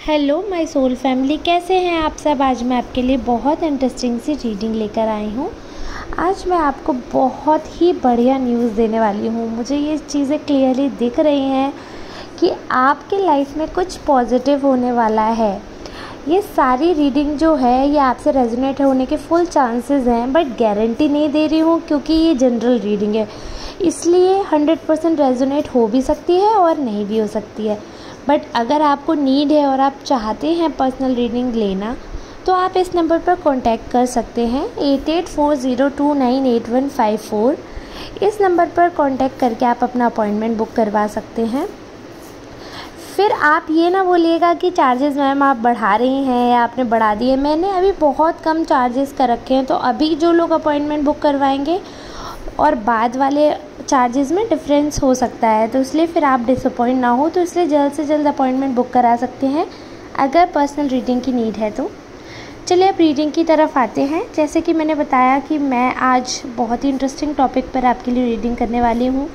Hello my soul family, कैसे हैं आप सब। आज मैं आपके लिए बहुत इंटरेस्टिंग सी रीडिंग लेकर आई हूँ। आज मैं आपको बहुत ही बढ़िया न्यूज़ देने वाली हूँ। मुझे ये चीज़ें क्लियरली दिख रही हैं कि आपके लाइफ में कुछ पॉजिटिव होने वाला है। ये सारी रीडिंग जो है ये आपसे रेजोनेट होने के फुल चांसेस हैं, बट गारंटी नहीं दे रही हूँ क्योंकि ये जनरल रीडिंग है, इसलिए 100% रेजोनेट हो भी सकती है और नहीं भी हो सकती है। बट अगर आपको नीड है और आप चाहते हैं पर्सनल रीडिंग लेना, तो आप इस नंबर पर कांटेक्ट कर सकते हैं 8840298154। इस नंबर पर कांटेक्ट करके आप अपना अपॉइंटमेंट बुक करवा सकते हैं। फिर आप ये ना बोलिएगा कि चार्जेस मैम आप बढ़ा रही हैं या आपने बढ़ा दिए। मैंने अभी बहुत कम चार्जेस कर रखे हैं, तो अभी जो लोग अपॉइंटमेंट बुक करवाएंगे और बाद वाले चार्जेस में डिफरेंस हो सकता है, तो इसलिए फिर आप डिसअपॉइंट ना हो, तो इसलिए जल्द से जल्द अपॉइंटमेंट बुक करा सकते हैं अगर पर्सनल रीडिंग की नीड है तो। चलिए अब रीडिंग की तरफ आते हैं। जैसे कि मैंने बताया कि मैं आज बहुत ही इंटरेस्टिंग टॉपिक पर आपके लिए रीडिंग करने वाली हूँ।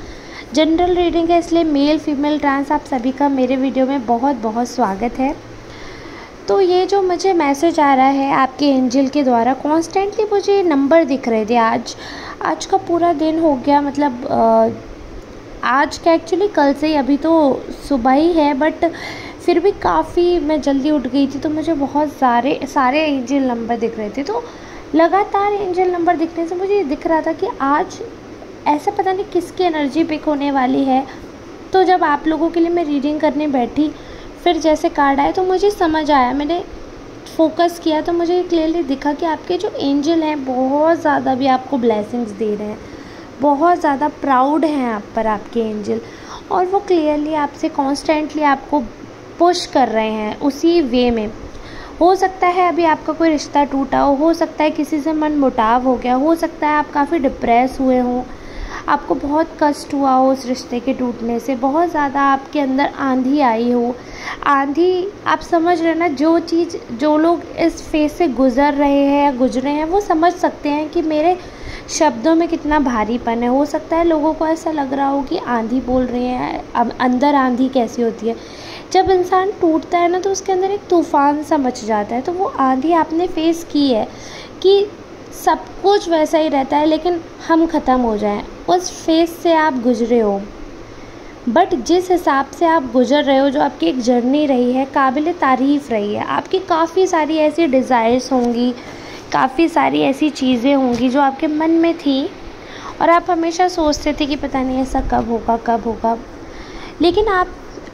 जनरल रीडिंग है, इसलिए मेल फीमेल ट्रांस आप सभी का मेरे वीडियो में बहुत बहुत स्वागत है। तो ये जो मुझे मैसेज आ रहा है आपके एंजल के द्वारा, कॉन्स्टेंटली मुझे नंबर दिख रहे थे। आज का पूरा दिन हो गया, मतलब आज का एक्चुअली कल से ही, अभी तो सुबह ही है, बट फिर भी काफ़ी मैं जल्दी उठ गई थी, तो मुझे बहुत सारे एंजल नंबर दिख रहे थे। तो लगातार एंजल नंबर दिखने से मुझे दिख रहा था कि आज ऐसा पता नहीं किसकी एनर्जी पिक होने वाली है। तो जब आप लोगों के लिए मैं रीडिंग करने बैठी, फिर जैसे कार्ड आए तो मुझे समझ आया, मैंने फोकस किया तो मुझे क्लियरली दिखा कि आपके जो एंजल हैं बहुत ज़्यादा भी आपको ब्लेसिंग्स दे रहे हैं, बहुत ज़्यादा प्राउड हैं आप पर आपके एंजल, और वो क्लियरली आपसे कॉन्स्टेंटली आपको पुश कर रहे हैं उसी वे में। हो सकता है अभी आपका कोई रिश्ता टूटा हो सकता है किसी से मन मुटाव हो गया, हो सकता है आप काफ़ी डिप्रेस हुए हों, आपको बहुत कष्ट हुआ हो उस रिश्ते के टूटने से, बहुत ज़्यादा आपके अंदर आंधी आई हो। आंधी आप समझ रहे ना, जो लोग इस फेज से गुज़र रहे हैं या गुजरे हैं वो समझ सकते हैं कि मेरे शब्दों में कितना भारीपन है। हो सकता है लोगों को ऐसा लग रहा हो कि आंधी बोल रहे हैं, अब अंदर आंधी कैसी होती है। जब इंसान टूटता है ना, तो उसके अंदर एक तूफ़ान सा मच जाता है। तो वो आंधी आपने फेस की है कि सब कुछ वैसा ही रहता है लेकिन हम ख़त्म हो जाएं, उस फेज से आप गुजरे हो। बट जिस हिसाब से आप गुजर रहे हो, जो आपकी एक जर्नी रही है, काबिल तारीफ़ रही है। आपकी काफ़ी सारी ऐसी डिज़ायर्स होंगी, काफ़ी सारी ऐसी चीज़ें होंगी जो आपके मन में थी और आप हमेशा सोचते थे कि पता नहीं ऐसा कब होगा। लेकिन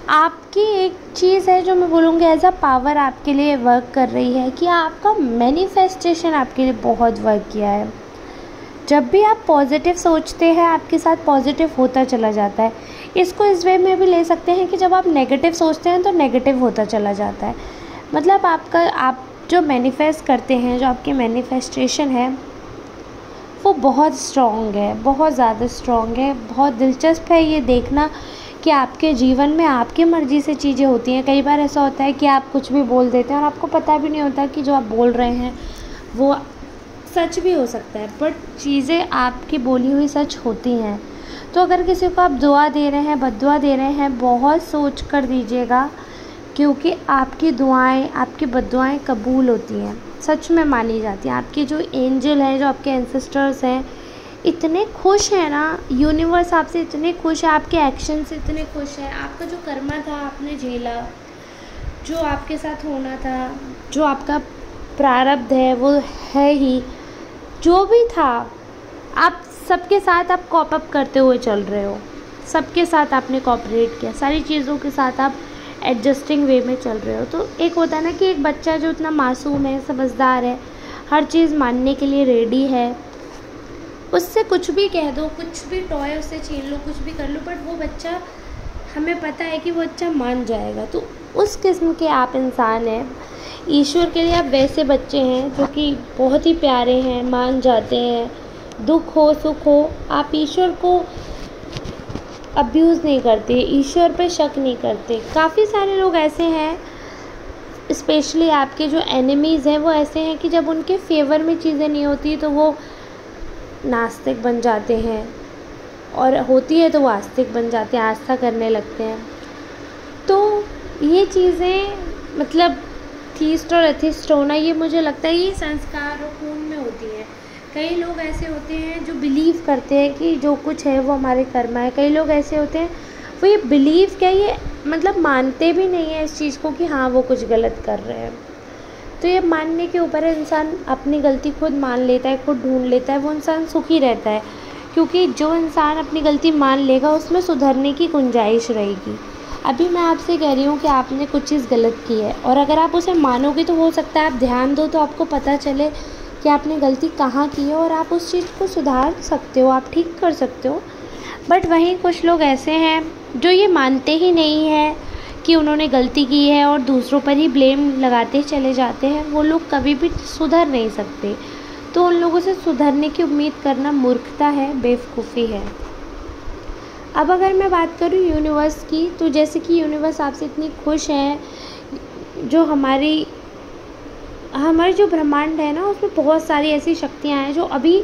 आपकी एक चीज़ है जो मैं बोलूँगी एज अ पावर आपके लिए वर्क कर रही है कि आपका मैनिफेस्टेशन आपके लिए बहुत वर्क किया है। जब भी आप पॉजिटिव सोचते हैं, आपके साथ पॉजिटिव होता चला जाता है। इसको इस वे में भी ले सकते हैं कि जब आप नेगेटिव सोचते हैं तो नेगेटिव होता चला जाता है। मतलब आप जो मैनिफेस्ट करते हैं, जो आपकी मैनिफेस्टेशन है, वो बहुत स्ट्रॉन्ग है, बहुत ज़्यादा स्ट्रॉन्ग है। बहुत दिलचस्प है ये देखना कि आपके जीवन में आपकी मर्ज़ी से चीज़ें होती हैं। कई बार ऐसा होता है कि आप कुछ भी बोल देते हैं और आपको पता भी नहीं होता कि जो आप बोल रहे हैं वो सच भी हो सकता है, बट चीज़ें आपकी बोली हुई सच होती हैं। तो अगर किसी को आप दुआ दे रहे हैं, बद्दुआ दे रहे हैं, बहुत सोच कर दीजिएगा, क्योंकि आपकी दुआएं, आपकी बद्दुआएं कबूल होती हैं, सच में मानी जाती हैं। आपके जो एंजल हैं, जो आपके एंसेस्टर्स हैं, इतने खुश हैं ना, यूनिवर्स आपसे इतने खुश है, आपके एक्शन से इतने खुश है। आपका जो कर्मा था आपने झेला, जो आपके साथ होना था, जो आपका प्रारब्ध है वो है ही, जो भी था, आप सबके साथ आप कॉप अप करते हुए चल रहे हो, सबके साथ आपने कोऑपरेट किया, सारी चीज़ों के साथ आप एडजस्टिंग वे में चल रहे हो। तो एक होता है ना कि एक बच्चा जो इतना मासूम है, समझदार है, हर चीज़ मानने के लिए रेडी है, उससे कुछ भी कह दो, कुछ भी टॉय उससे छीन लो, कुछ भी कर लो, बट वो बच्चा, हमें पता है कि वो बच्चा मान जाएगा। तो उस किस्म के आप इंसान हैं। ईश्वर के लिए आप वैसे बच्चे हैं जो कि बहुत ही प्यारे हैं, मान जाते हैं, दुख हो सुख हो, आप ईश्वर को अब्यूज़ नहीं करते, ईश्वर पे शक नहीं करते। काफ़ी सारे लोग ऐसे हैं, स्पेशली आपके जो एनिमीज़ हैं वो ऐसे हैं कि जब उनके फेवर में चीज़ें नहीं होती तो वो नास्तिक बन जाते हैं, और होती है तो वो आस्तिक बन जाते हैं, आस्था करने लगते हैं। तो ये चीज़ें मतलब थीस्ट और एथिस्ट होना, ये मुझे लगता है ये संस्कार और खून में होती है। कई लोग ऐसे होते हैं जो बिलीव करते हैं कि जो कुछ है वो हमारे कर्म है। कई लोग ऐसे होते हैं वो ये बिलीव क्या, ये मतलब मानते भी नहीं है इस चीज़ को कि हाँ वो कुछ गलत कर रहे हैं। तो ये मानने के ऊपर है, इंसान अपनी गलती खुद मान लेता है, खुद ढूंढ लेता है, वो इंसान सुखी रहता है। क्योंकि जो इंसान अपनी गलती मान लेगा उसमें सुधरने की गुंजाइश रहेगी। अभी मैं आपसे कह रही हूँ कि आपने कुछ चीज़ गलत की है, और अगर आप उसे मानोगे तो हो सकता है आप ध्यान दो तो आपको पता चले कि आपने गलती कहाँ की है, और आप उस चीज़ को सुधार सकते हो, आप ठीक कर सकते हो। बट वहीं कुछ लोग ऐसे हैं जो ये मानते ही नहीं है कि उन्होंने गलती की है और दूसरों पर ही ब्लेम लगाते चले जाते हैं। वो लोग कभी भी सुधर नहीं सकते। तो उन लोगों से सुधरने की उम्मीद करना मूर्खता है, बेवकूफ़ी है। अब अगर मैं बात करूँ यूनिवर्स की, तो जैसे कि यूनिवर्स आपसे इतनी खुश है, जो हमारी जो ब्रह्मांड है ना, उसमें बहुत सारी ऐसी शक्तियाँ हैं जो अभी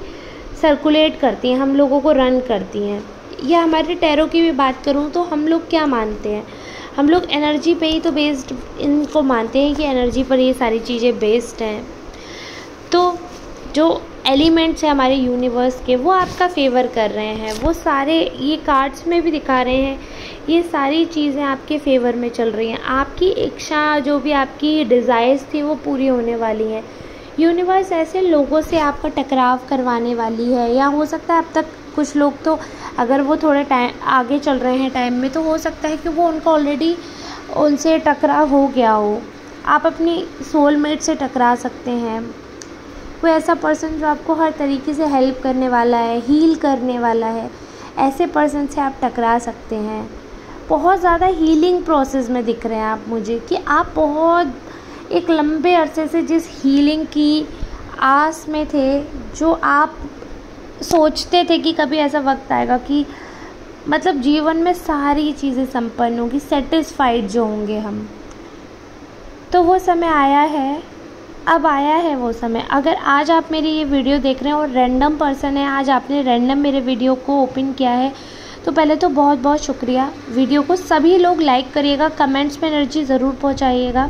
सर्कुलेट करती हैं, हम लोगों को रन करती हैं। या हमारे टैरो की भी बात करूँ तो हम लोग क्या मानते हैं, हम लोग एनर्जी पे ही तो बेस्ड इनको मानते हैं कि एनर्जी पर ये सारी चीज़ें बेस्ड हैं। तो जो एलिमेंट्स हैं हमारे यूनिवर्स के, वो आपका फेवर कर रहे हैं। वो सारे ये कार्ड्स में भी दिखा रहे हैं, ये सारी चीज़ें आपके फेवर में चल रही हैं। आपकी इच्छा, जो भी आपकी डिज़ायर्स थी, वो पूरी होने वाली हैं। यूनिवर्स ऐसे लोगों से आपका टकराव करवाने वाली है, या हो सकता है अब तक कुछ लोग तो अगर वो थोड़े टाइम आगे चल रहे हैं टाइम में, तो हो सकता है कि वो उनका ऑलरेडी उनसे टकराव हो गया हो। आप अपनी सोलमेट से टकरा सकते हैं। कोई ऐसा पर्सन जो आपको हर तरीके से हेल्प करने वाला है, हील करने वाला है, ऐसे पर्सन से आप टकरा सकते हैं। बहुत ज़्यादा हीलिंग प्रोसेस में दिख रहे हैं आप मुझे, कि आप बहुत एक लंबे अरसे से जिस हीलिंग की आस में थे, जो आप सोचते थे कि कभी ऐसा वक्त आएगा कि मतलब जीवन में सारी चीज़ें संपन्न होंगी, सेटिस्फाइड जो होंगे हम, तो वो समय आया है। अब आया है वो समय। अगर आज आप मेरी ये वीडियो देख रहे हैं और रैंडम पर्सन है, आज आपने रैंडम मेरे वीडियो को ओपन किया है, तो पहले तो बहुत बहुत शुक्रिया। वीडियो को सभी लोग लाइक करिएगा, कमेंट्स में एनर्जी ज़रूर पहुंचाइएगा।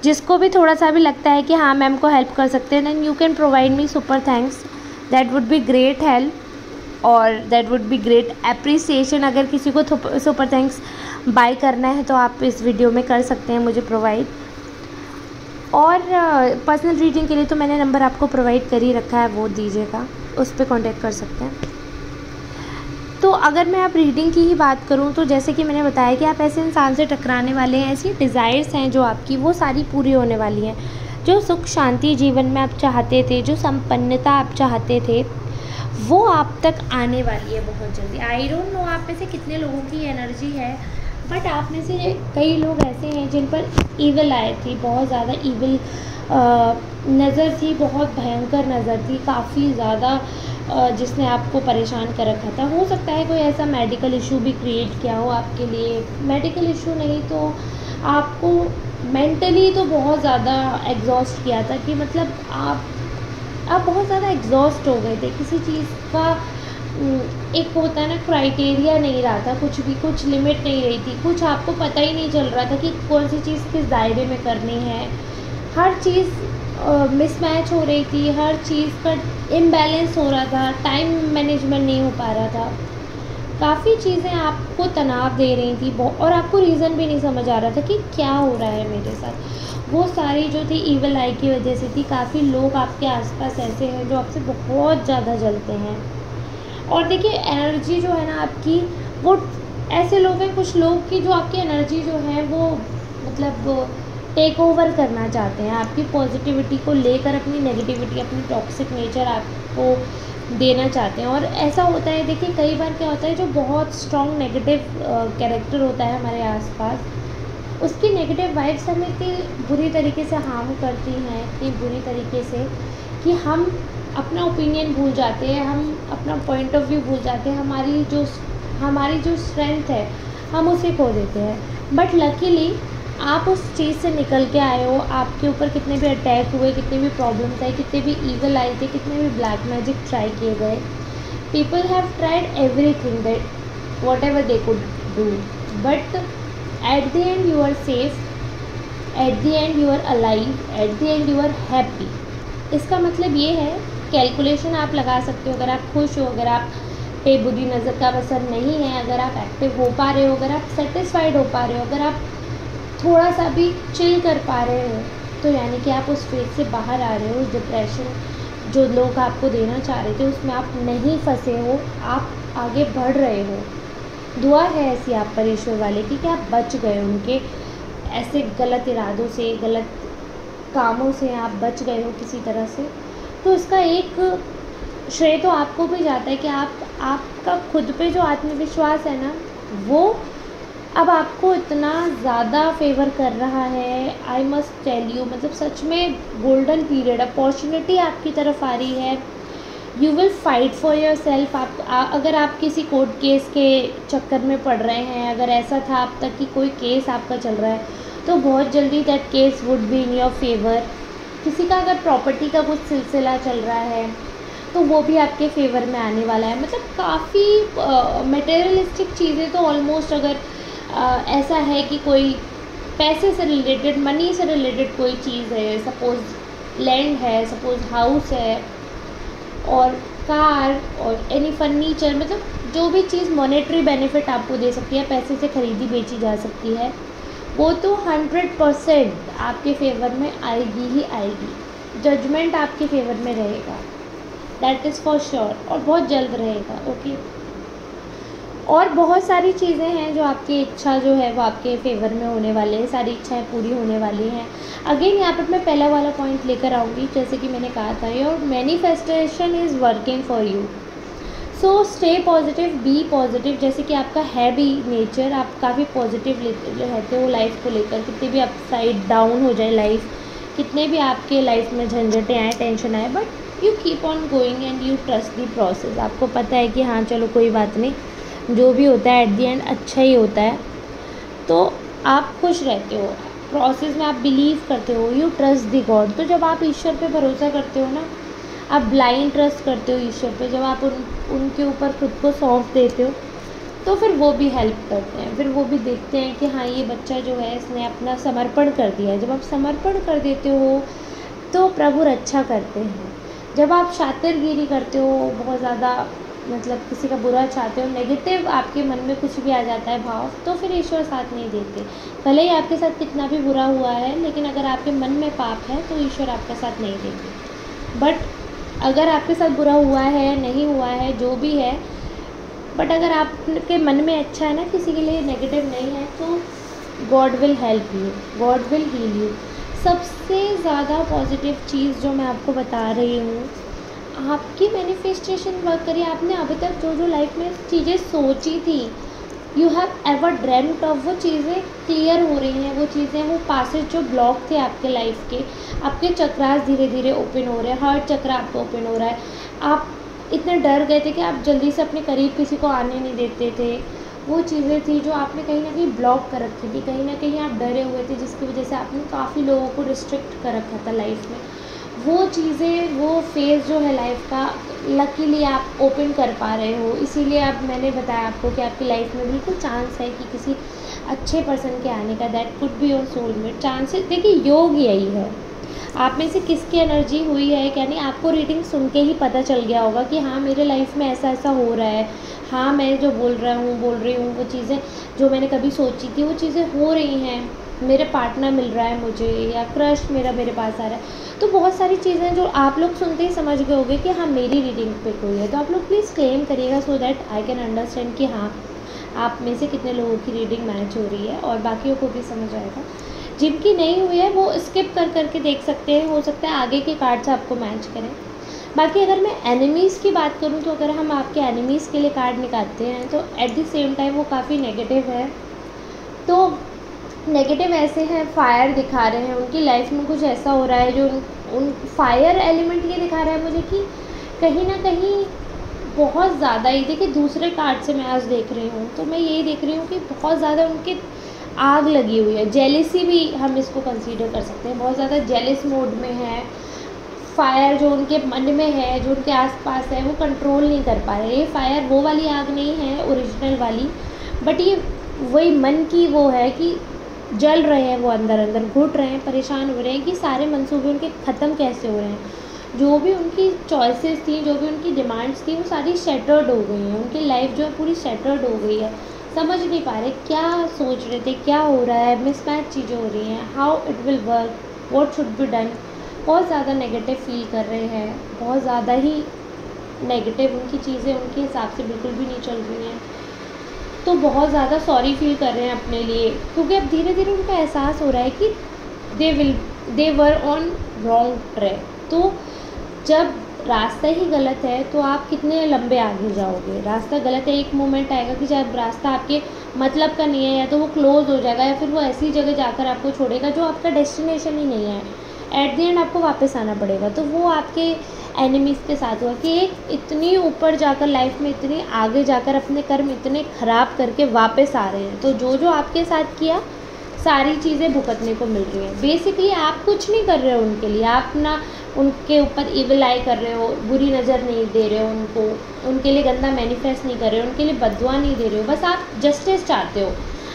जिसको भी थोड़ा सा भी लगता है कि हाँ मैम को हेल्प कर सकते हैं, then you can provide me super thanks, that would be great help और that would be great appreciation. अगर किसी को सुपर थैंक्स बाय करना है तो आप इस वीडियो में कर सकते हैं मुझे प्रोवाइड। और पर्सनल रीडिंग के लिए तो मैंने नंबर आपको प्रोवाइड कर ही रखा है, वो दीजिएगा, उस पर कांटेक्ट कर सकते हैं। तो अगर मैं आप रीडिंग की ही बात करूं, तो जैसे कि मैंने बताया कि आप ऐसे इंसान से टकराने वाले हैं, ऐसी डिज़ायर्स हैं जो आपकी, वो सारी पूरी होने वाली हैं। जो सुख शांति जीवन में आप चाहते थे, जो संपन्नता आप चाहते थे, वो आप तक आने वाली है बहुत जल्दी। आई डोंट नो आप में से कितने लोगों की एनर्जी है, बट आप में से कई लोग ऐसे हैं जिन पर ईविल आई थी, बहुत ज़्यादा ईविल नज़र थी, बहुत भयंकर नज़र थी, काफ़ी ज़्यादा जिसने आपको परेशान कर रखा था। हो सकता है कोई ऐसा मेडिकल इशू भी क्रिएट किया हो आपके लिए। मेडिकल इशू नहीं तो आपको मेंटली तो बहुत ज़्यादा एग्जॉस्ट किया था, कि मतलब आप बहुत ज़्यादा एग्जॉस्ट हो गए थे। किसी चीज़ का एक होता है ना, क्राइटेरिया नहीं रहा था, कुछ भी, कुछ लिमिट नहीं रही थी, कुछ आपको पता ही नहीं चल रहा था कि कौन सी चीज़ किस दायरे में करनी है। हर चीज़ मिसमैच हो रही थी, हर चीज़ का इम्बैलेंस हो रहा था, टाइम मैनेजमेंट नहीं हो पा रहा था, काफ़ी चीज़ें आपको तनाव दे रही थी, और आपको रीज़न भी नहीं समझ आ रहा था कि क्या हो रहा है मेरे साथ। वो सारी जो थी ईविल आई की वजह से थी। काफ़ी लोग आपके आसपास ऐसे हैं जो आपसे बहुत ज़्यादा जलते हैं। और देखिए एनर्जी जो है ना आपकी, वो ऐसे लोग हैं, कुछ लोग की जो आपकी एनर्जी जो है वो मतलब टेक ओवर करना चाहते हैं आपकी पॉजिटिविटी को लेकर, अपनी नेगेटिविटी, अपनी टॉक्सिक नेचर आपको देना चाहते हैं। और ऐसा होता है, देखिए कई बार क्या होता है, जो बहुत स्ट्रॉन्ग नेगेटिव कैरेक्टर होता है हमारे आसपास, उसकी नेगेटिव वाइब्स हमें इतनी बुरी तरीके से हार्म करती हैं, इतनी बुरी तरीके से, कि हम अपना ओपिनियन भूल जाते हैं, हम अपना पॉइंट ऑफ व्यू भूल जाते हैं, हमारी जो स्ट्रेंथ है हम उसे खो देते हैं। बट लकीली आप उस चीज़ से निकल के आए हो। आपके ऊपर कितने भी अटैक हुए, कितने भी प्रॉब्लम्स आए, कितने भी ईविल आए थे, कितने भी ब्लैक मैजिक ट्राई किए गए, people have tried everything that whatever they could do, but at the end you are safe. At the end you are alive, at the end you are happy. इसका मतलब ये है, calculation आप लगा सकते हो, अगर आप खुश हो, अगर आप पे बुरी नज़र का असर नहीं है, अगर आप एक्टिव हो पा रहे हो, अगर आप सेटिस्फाइड हो पा रहे हो, अगर आप थोड़ा सा भी चिल कर पा रहे हो, तो यानी कि आप उस फेज से बाहर आ रहे हो। उस डिप्रेशन जो लोग आपको देना चाह रहे थे उसमें आप नहीं फंसे हो, आप आगे बढ़ रहे हो। दुआ है ऐसी आप पर ईश्वर वाले की कि आप बच गए उनके ऐसे गलत इरादों से, गलत कामों से आप बच गए हो किसी तरह से। तो इसका एक श्रेय तो आपको भी जाता है कि आपका खुद पे जो आत्मविश्वास है ना, वो अब आपको इतना ज़्यादा फेवर कर रहा है। आई मस्ट टेल यू, मतलब सच में गोल्डन पीरियड, अपॉर्चुनिटी आपकी तरफ आ रही है। You will fight for your self. अगर आप किसी कोर्ट केस के चक्कर में पड़ रहे हैं, अगर ऐसा था अब तक कि कोई केस आपका चल रहा है, तो बहुत जल्दी that case would be in your favour. किसी का अगर प्रॉपर्टी का कुछ सिलसिला चल रहा है तो वो भी आपके फेवर में आने वाला है। मतलब काफ़ी मटेरियलिस्टिक चीज़ें तो ऑलमोस्ट, अगर ऐसा है कि कोई पैसे से रिलेटेड, मनी से रिलेटेड कोई चीज़ है, सपोज़ लैंड है, सपोज़ हाउस है, और कार, और एनी फर्नीचर, मतलब जो भी चीज़ मॉनेटरी बेनिफिट आपको दे सकती है, पैसे से खरीदी बेची जा सकती है, वो तो 100% आपके फेवर में आएगी ही आएगी। जजमेंट आपके फेवर में रहेगा, दैट इज़ फॉर श्योर, और बहुत जल्द रहेगा। ओके, और बहुत सारी चीज़ें हैं जो आपकी इच्छा जो है वो आपके फेवर में होने वाले हैं, सारी इच्छाएं पूरी होने वाली हैं। अगेन यहाँ पर मैं पहला वाला पॉइंट लेकर आऊँगी, जैसे कि मैंने कहा था, your manifestation is working for you, so stay positive, be positive. जैसे कि आपका है भी नेचर, आप काफ़ी पॉजिटिव रहते हो लाइफ को लेकर, कितने भी अपसाइड डाउन हो जाए लाइफ, कितने भी आपके लाइफ में झंझटें आए, टेंशन आए, but you keep on going and you trust the process. आपको पता है कि हाँ चलो कोई बात नहीं, जो भी होता है एट द एंड अच्छा ही होता है। तो आप खुश रहते हो, प्रोसेस में आप बिलीव करते हो, यू ट्रस्ट द गॉड। तो जब आप ईश्वर पे भरोसा करते हो ना, आप ब्लाइंड ट्रस्ट करते हो ईश्वर पे, जब आप उनके ऊपर खुद को सौंप देते हो, तो फिर वो भी हेल्प करते हैं, फिर वो भी देखते हैं कि हाँ ये बच्चा जो है इसने अपना समर्पण कर दिया है। जब आप समर्पण कर देते हो तो प्रभु रक्षा करते हैं। जब आप शातिरगिरी करते हो, बहुत ज़्यादा मतलब किसी का बुरा चाहते हो, नेगेटिव आपके मन में कुछ भी आ जाता है भाव, तो फिर ईश्वर साथ नहीं देते। भले ही आपके साथ कितना भी बुरा हुआ है, लेकिन अगर आपके मन में पाप है तो ईश्वर आपका साथ नहीं देंगे। बट अगर आपके साथ बुरा हुआ है, नहीं हुआ है, जो भी है, बट अगर आपके मन में अच्छा है ना, किसी के लिए नेगेटिव नहीं है, तो God will help you, God will heal you. सबसे ज़्यादा पॉजिटिव चीज़ जो मैं आपको बता रही हूँ, आपकी मैनिफेस्टेशन वर्क करिए। आपने अभी तक जो जो लाइफ में चीज़ें सोची थी, you have ever dreamed of, वो चीज़ें क्लियर हो रही हैं। वो चीज़ें, वो पासेज जो ब्लॉक थे आपके लाइफ के, आपके चक्रास धीरे धीरे ओपन हो रहे हैं, हार्ट चक्र आपको ओपन हो रहा है। आप इतने डर गए थे कि आप जल्दी से अपने करीब किसी को आने नहीं देते थे। वो चीज़ें थी जो आपने कहीं ना कहीं ब्लॉक कर रखी थी, कहीं ना कहीं आप डरे हुए थे, जिसकी वजह से आपने काफ़ी लोगों को रिस्ट्रिक्ट कर रखा था लाइफ में। वो चीज़ें, वो फेज़ जो है लाइफ का, लकीली आप ओपन कर पा रहे हो। इसीलिए अब मैंने बताया आपको कि आपकी लाइफ में बिल्कुल चांस है कि किसी अच्छे पर्सन के आने का, that could be your soulmate. Chances देखिए, योग यही है, आप में से किसकी एनर्जी हुई है क्या नहीं, आपको रीडिंग सुन के ही पता चल गया होगा कि हाँ मेरे लाइफ में ऐसा ऐसा हो रहा है, हाँ मैं जो बोल रही हूँ वो चीज़ें जो मैंने कभी सोची थी वो चीज़ें हो रही हैं, मेरे पार्टनर मिल रहा है मुझे, या क्रश मेरे पास आ रहा है। तो बहुत सारी चीज़ें जो आप लोग सुनते ही समझ गए होंगे कि हाँ मेरी रीडिंग पे कोई है, तो आप लोग प्लीज़ क्लेम करिएगा, so that I can understand कि हाँ आप में से कितने लोगों की रीडिंग मैच हो रही है, और बाकियों को भी समझ आएगा। जिनकी नहीं हुई है वो स्किप कर करके देख सकते हैं, हो सकता है आगे के कार्ड्स आपको मैच करें। बाकी अगर मैं एनिमीज़ की बात करूं, तो अगर हम आपके एनिमीज़ के लिए कार्ड निकालते हैं तो एट द सेम टाइम वो काफ़ी नेगेटिव है। तो नेगेटिव ऐसे हैं, फायर दिखा रहे हैं, उनकी लाइफ में कुछ ऐसा हो रहा है जो उन फायर एलिमेंट ये दिखा रहा है मुझे कि कहीं ना कहीं बहुत ज़्यादा ही, देखिए दूसरे कार्ड से मैं आज देख रही हूँ तो मैं यही देख रही हूँ कि बहुत ज़्यादा उनके आग लगी हुई है। जेलिसी भी हम इसको कंसीडर कर सकते हैं, बहुत ज़्यादा जेलिस मोड में है। फायर जो उनके मन में है, जो उनके आसपास है, वो कंट्रोल नहीं कर पा रहे। ये फायर वो वाली आग नहीं है ओरिजिनल वाली, बट ये वही मन की वो है कि जल रहे हैं, वो अंदर अंदर घुट रहे हैं, परेशान हो रहे हैं कि सारे मंसूबे उनके ख़त्म कैसे हो रहे हैं। जो भी उनकी चॉइसेस थी, जो भी उनकी डिमांड्स थी, वो सारी शैटर्ड हो गई हैं। उनकी लाइफ जो है पूरी शैटर्ड हो गई है। समझ नहीं पा रहे क्या सोच रहे थे, क्या हो रहा है, मिसमैच चीज़ें हो रही हैं, how it will work, what should be done. बहुत ज़्यादा नेगेटिव फील कर रहे हैं, बहुत ज़्यादा ही नेगेटिव उनकी चीज़ें उनके हिसाब से बिल्कुल भी नहीं चल रही हैं। तो बहुत ज़्यादा सॉरी फील कर रहे हैं अपने लिए, क्योंकि अब धीरे धीरे उनका एहसास हो रहा है कि दे वर ऑन रॉन्ग ट्रैक। तो जब रास्ता ही गलत है तो आप कितने लंबे आगे जाओगे। रास्ता गलत है, एक मोमेंट आएगा कि जब रास्ता आपके मतलब का नहीं है, या तो वो क्लोज हो जाएगा या फिर वो ऐसी जगह जाकर आपको छोड़ेगा जो आपका डेस्टिनेशन ही नहीं है। एट द एंड आपको वापस आना पड़ेगा। तो वो आपके एनिमीज़ के साथ हुआ कि एक इतनी ऊपर जाकर लाइफ में, इतनी आगे जाकर अपने कर्म इतने ख़राब करके वापस आ रहे हैं। तो जो जो आपके साथ किया, सारी चीज़ें भुगतने को मिल रही हैं। बेसिकली आप कुछ नहीं कर रहे हो उनके लिए, आप ना उनके ऊपर इविल आई कर रहे हो, बुरी नज़र नहीं दे रहे हो उनको, उनके लिए गंदा मैनिफेस्ट नहीं कर रहे हो, उनके लिए बददुआ नहीं दे रहे हो। बस आप जस्टिस चाहते हो।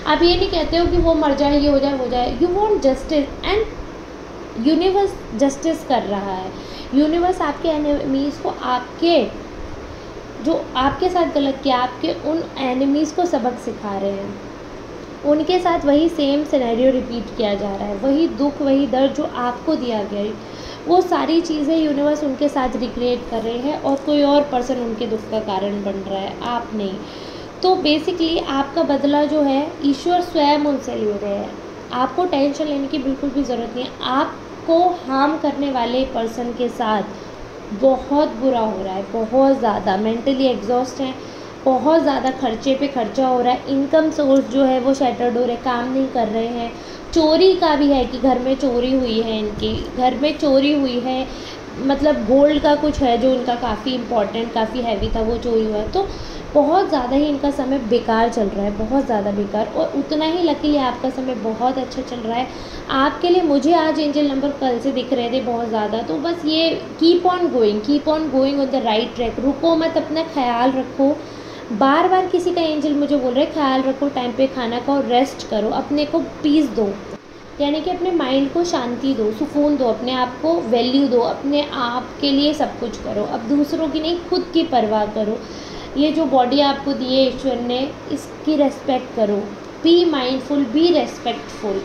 आप ये नहीं कहते हो कि वो मर जाए, ये हो जाए, वो जाए। You want justice, and universe justice कर रहा है। यूनिवर्स आपके एनिमीज़ को, आपके जो आपके साथ गलत किया, आपके उन एनिमीज़ को सबक सिखा रहे हैं। उनके साथ वही सेम सिनेरियो रिपीट किया जा रहा है। वही दुख, वही दर्द जो आपको दिया गया है, वो सारी चीज़ें यूनिवर्स उनके साथ रिक्रिएट कर रहे हैं, और कोई और पर्सन उनके दुख का कारण बन रहा है, आप नहीं। तो बेसिकली आपका बदला जो है ईश्वर स्वयं उनसे ले रहे हैं। आपको टेंशन लेने की बिल्कुल भी ज़रूरत नहीं है। आपको हार्म करने वाले पर्सन के साथ बहुत बुरा हो रहा है, बहुत ज़्यादा मेंटली एग्जॉस्ट हैं, बहुत ज़्यादा खर्चे पे खर्चा हो रहा है। इनकम सोर्स जो है वो शैटर्ड हो रहे, काम नहीं कर रहे हैं। चोरी का भी है कि घर में चोरी हुई है, इनके घर में चोरी हुई है, मतलब गोल्ड का कुछ है जो इनका काफ़ी इम्पोर्टेंट, काफ़ी हैवी था, वो चोरी हुआ है। तो बहुत ज़्यादा ही इनका समय बेकार चल रहा है, बहुत ज़्यादा बेकार। और उतना ही लकीली आपका समय बहुत अच्छा चल रहा है आपके लिए। मुझे आज एंजल नंबर कल से दिख रहे थे बहुत ज़्यादा। तो बस ये keep on going on the right track. रुको मत, अपना ख्याल रखो। बार बार किसी का एंजल मुझे बोल रहे ख्याल रखो, टाइम पे खाना खाओ, रेस्ट करो, अपने को पीस दो, यानी कि अपने माइंड को शांति दो, सुकून दो, अपने आप को वैल्यू दो, अपने आप के लिए सब कुछ करो। अब दूसरों की नहीं, खुद की परवाह करो। ये जो बॉडी आपको दी है ईश्वर ने, इसकी रेस्पेक्ट करो। Be mindful, be respectful.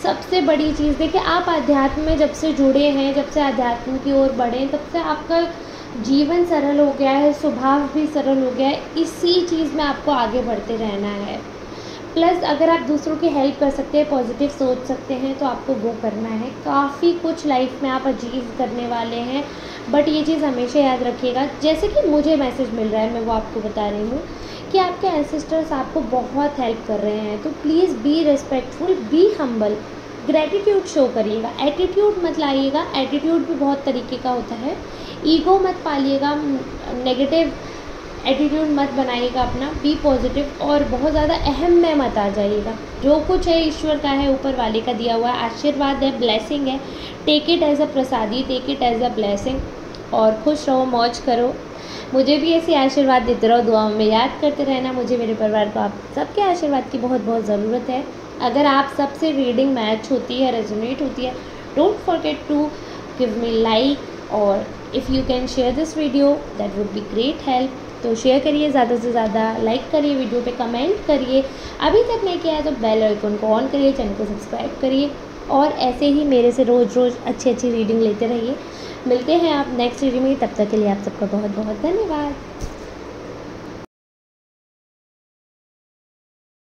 सबसे बड़ी चीज़ देखिए, आप अध्यात्म में जब से जुड़े हैं, जब से अध्यात्म की ओर बढ़े, तब से आपका जीवन सरल हो गया है, स्वभाव भी सरल हो गया है। इसी चीज़ में आपको आगे बढ़ते रहना है। प्लस अगर आप दूसरों की हेल्प कर सकते हैं, पॉजिटिव सोच सकते हैं, तो आपको वो करना है। काफ़ी कुछ लाइफ में आप अचीव करने वाले हैं। बट ये चीज़ हमेशा याद रखिएगा, जैसे कि मुझे मैसेज मिल रहा है, मैं वो आपको बता रही हूँ कि आपके एंसेस्टर्स आपको बहुत हेल्प कर रहे हैं। तो please be respectful, be humble, gratitude show करिएगा। एटीट्यूड मत लाइएगा, एटीट्यूड भी बहुत तरीके का होता है। ईगो मत पालिएगा, नेगेटिव एटीट्यूड मत बनाइएगा अपना। बी पॉजिटिव, और बहुत ज़्यादा अहम में मत आ जाइएगा। जो कुछ है ईश्वर का है, ऊपर वाले का दिया हुआ है, आशीर्वाद है, ब्लेसिंग है। टेक इट एज अ प्रसादी, take it as a blessing, और खुश रहो, मौज करो। मुझे भी ऐसे आशीर्वाद देते रहो, दुआओं में याद करते रहना। मुझे, मेरे परिवार को आप सबके आशीर्वाद की बहुत बहुत ज़रूरत है। अगर आप सबसे रीडिंग मैच होती है, रेजोनेट होती है, don't forget to give me like, और if you can share this video that would be great help. तो शेयर करिए ज़्यादा से ज़्यादा, लाइक करिए, वीडियो पे कमेंट करिए। अभी तक नहीं किया है तो बेल आइकन को ऑन करिए, चैनल को सब्सक्राइब करिए, और ऐसे ही मेरे से रोज़ रोज़ अच्छी अच्छी रीडिंग लेते रहिए। मिलते हैं आप नेक्स्ट वीडियो में, तब तक के लिए आप सबका बहुत बहुत धन्यवाद।